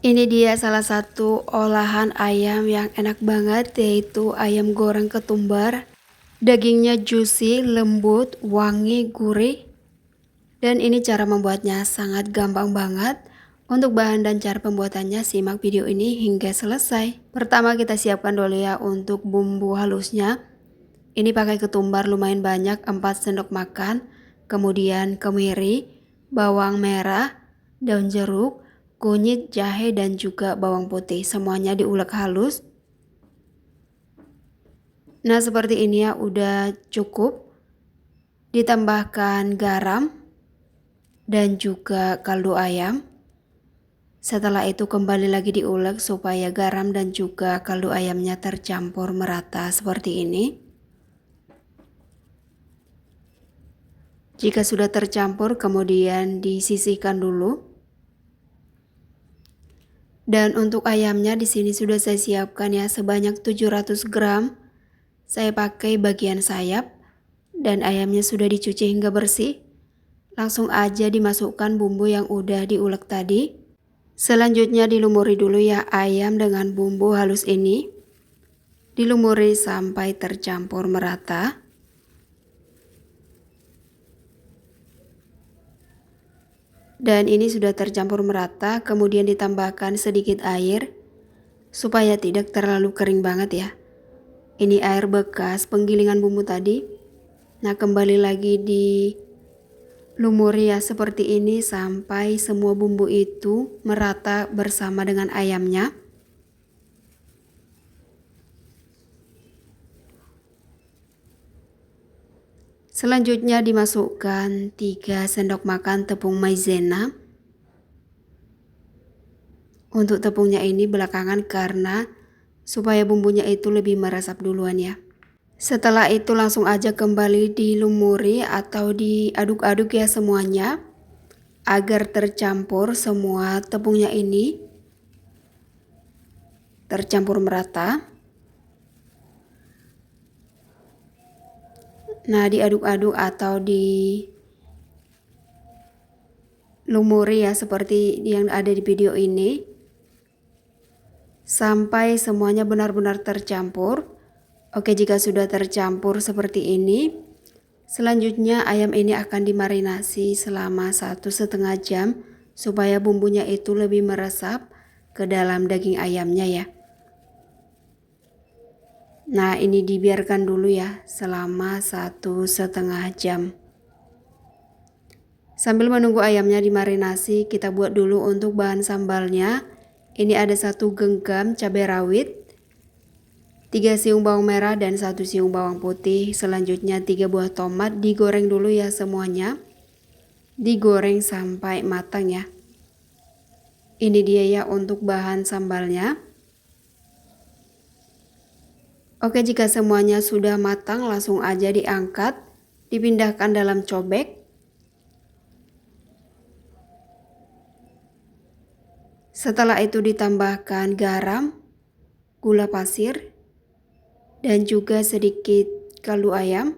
Ini dia salah satu olahan ayam yang enak banget, yaitu ayam goreng ketumbar. Dagingnya juicy, lembut, wangi, gurih. Dan ini cara membuatnya sangat gampang banget. Untuk bahan dan cara pembuatannya simak video ini hingga selesai. Pertama kita siapkan dulu ya untuk bumbu halusnya. Ini pakai ketumbar lumayan banyak, 4 sendok makan. Kemudian kemiri, bawang merah, daun jeruk, kunyit, jahe, dan juga bawang putih. Semuanya diulek halus. Nah seperti ini ya, udah cukup. Ditambahkan garam dan juga kaldu ayam. Setelah itu kembali lagi diulek supaya garam dan juga kaldu ayamnya tercampur merata seperti ini. Jika sudah tercampur kemudian disisihkan dulu. Dan untuk ayamnya di sini sudah saya siapkan ya sebanyak 700 gram. Saya pakai bagian sayap dan ayamnya sudah dicuci hingga bersih. Langsung aja dimasukkan bumbu yang udah diulek tadi. Selanjutnya dilumuri dulu ya ayam dengan bumbu halus ini. Dilumuri sampai tercampur merata. Dan ini sudah tercampur merata, kemudian ditambahkan sedikit air supaya tidak terlalu kering banget ya. Ini air bekas penggilingan bumbu tadi. Nah kembali lagi dilumuri ya seperti ini sampai semua bumbu itu merata bersama dengan ayamnya. Selanjutnya dimasukkan 3 sendok makan tepung maizena. Untuk tepungnya ini belakangan karena supaya bumbunya itu lebih meresap duluan ya. Setelah itu langsung aja kembali dilumuri atau diaduk-aduk ya semuanya agar tercampur semua tepungnya ini tercampur merata. Nah diaduk-aduk atau dilumuri ya seperti yang ada di video ini sampai semuanya benar-benar tercampur. Oke, jika sudah tercampur seperti ini, selanjutnya ayam ini akan dimarinasi selama 1,5 jam supaya bumbunya itu lebih meresap ke dalam daging ayamnya ya. Nah ini dibiarkan dulu ya selama 1,5 jam. Sambil menunggu ayamnya dimarinasi, kita buat dulu untuk bahan sambalnya. Ini ada 1 genggam cabai rawit, 3 siung bawang merah dan 1 siung bawang putih. Selanjutnya 3 buah tomat digoreng dulu ya semuanya. Digoreng sampai matang ya. Ini dia ya untuk bahan sambalnya. Oke, jika semuanya sudah matang langsung aja diangkat, dipindahkan dalam cobek. Setelah itu ditambahkan garam, gula pasir, dan juga sedikit kaldu ayam.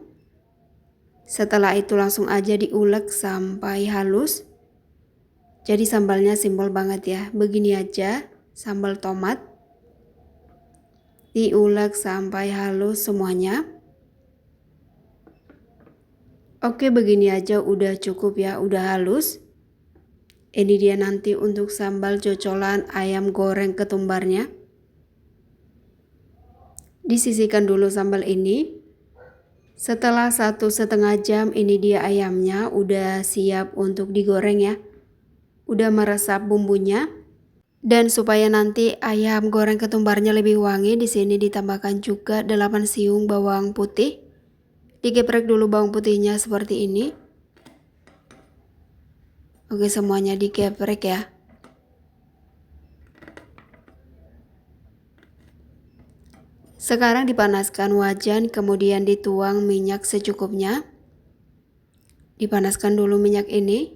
Setelah itu langsung aja diulek sampai halus. Jadi sambalnya simpel banget ya. Begini aja sambal tomat. Diulek sampai halus semuanya. Oke, begini aja udah cukup ya, udah halus. Ini dia nanti untuk sambal cocolan ayam goreng ketumbarnya. Disisihkan dulu sambal ini. Setelah 1,5 jam ini dia ayamnya udah siap untuk digoreng ya. Udah meresap bumbunya. Dan supaya nanti ayam goreng ketumbarnya lebih wangi, di sini ditambahkan juga 8 siung bawang putih. Digeprek dulu bawang putihnya seperti ini. Oke, semuanya digeprek ya. Sekarang dipanaskan wajan, kemudian dituang minyak secukupnya. Dipanaskan dulu minyak ini.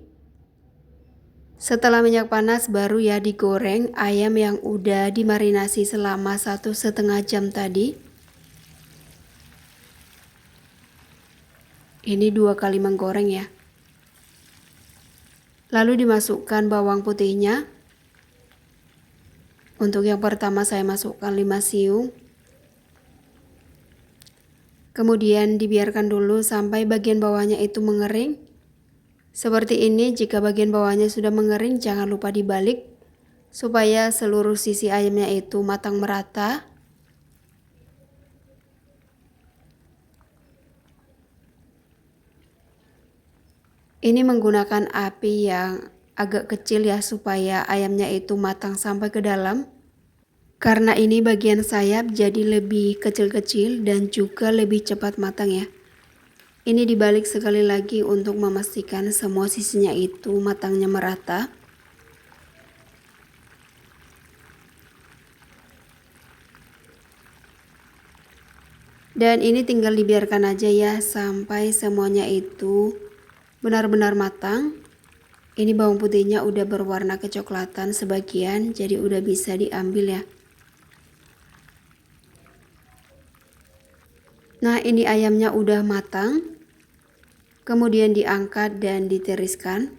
Setelah minyak panas baru ya digoreng ayam yang udah dimarinasi selama 1,5 jam tadi. Ini 2 kali menggoreng ya. Lalu dimasukkan bawang putihnya. Untuk yang pertama saya masukkan 5 siung. Kemudian dibiarkan dulu sampai bagian bawahnya itu mengering. Seperti ini. Jika bagian bawahnya sudah mengering, jangan lupa dibalik supaya seluruh sisi ayamnya itu matang merata. Ini menggunakan api yang agak kecil ya, supaya ayamnya itu matang sampai ke dalam. Karena ini bagian sayap jadi lebih kecil-kecil dan juga lebih cepat matang ya. Ini dibalik sekali lagi untuk memastikan semua sisinya itu matangnya merata. Dan ini tinggal dibiarkan aja ya sampai semuanya itu benar-benar matang. Ini bawang putihnya udah berwarna kecoklatan sebagian, jadi udah bisa diambil ya. Nah, ini ayamnya udah matang. Kemudian diangkat dan ditiriskan.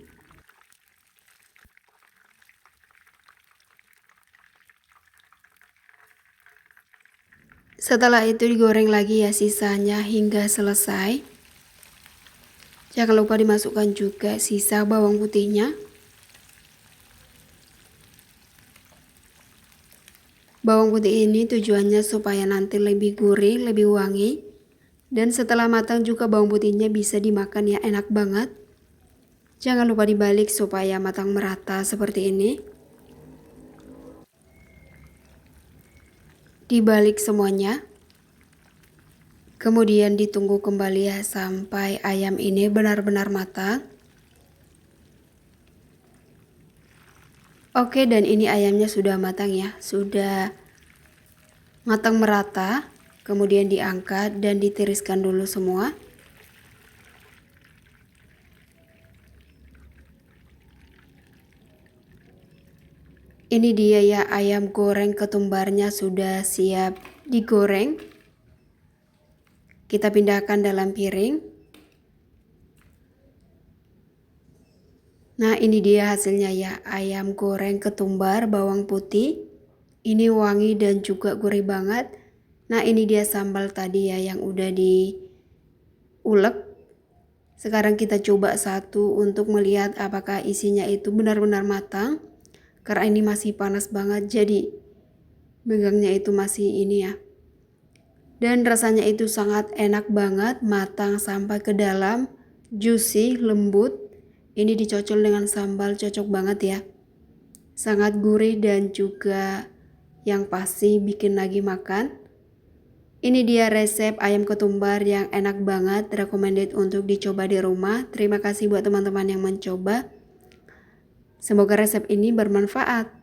Setelah itu digoreng lagi ya sisanya hingga selesai. Jangan lupa dimasukkan juga sisa bawang putihnya. Bawang putih ini tujuannya supaya nanti lebih gurih, lebih wangi. Dan setelah matang juga bawang putihnya bisa dimakan ya, enak banget. Jangan lupa dibalik supaya matang merata seperti ini. Dibalik semuanya. Kemudian ditunggu kembali ya sampai ayam ini benar-benar matang. Oke, dan ini ayamnya sudah matang ya, sudah matang merata. Kemudian diangkat dan ditiriskan dulu semua. Ini dia ya, ayam goreng ketumbarnya sudah siap digoreng. Kita pindahkan dalam piring. Nah, ini dia hasilnya ya, ayam goreng ketumbar bawang putih. Ini wangi dan juga gurih banget. Nah, ini dia sambal tadi ya yang udah diulek. Sekarang kita coba satu untuk melihat apakah isinya itu benar-benar matang. Karena ini masih panas banget, jadi megangnya itu masih ini ya. Dan rasanya itu sangat enak banget, matang sampai ke dalam, juicy, lembut. Ini dicocol dengan sambal, cocok banget ya. Sangat gurih dan juga yang pasti bikin lagi makan. Ini dia resep ayam ketumbar yang enak banget, recommended untuk dicoba di rumah. Terima kasih buat teman-teman yang mencoba. Semoga resep ini bermanfaat.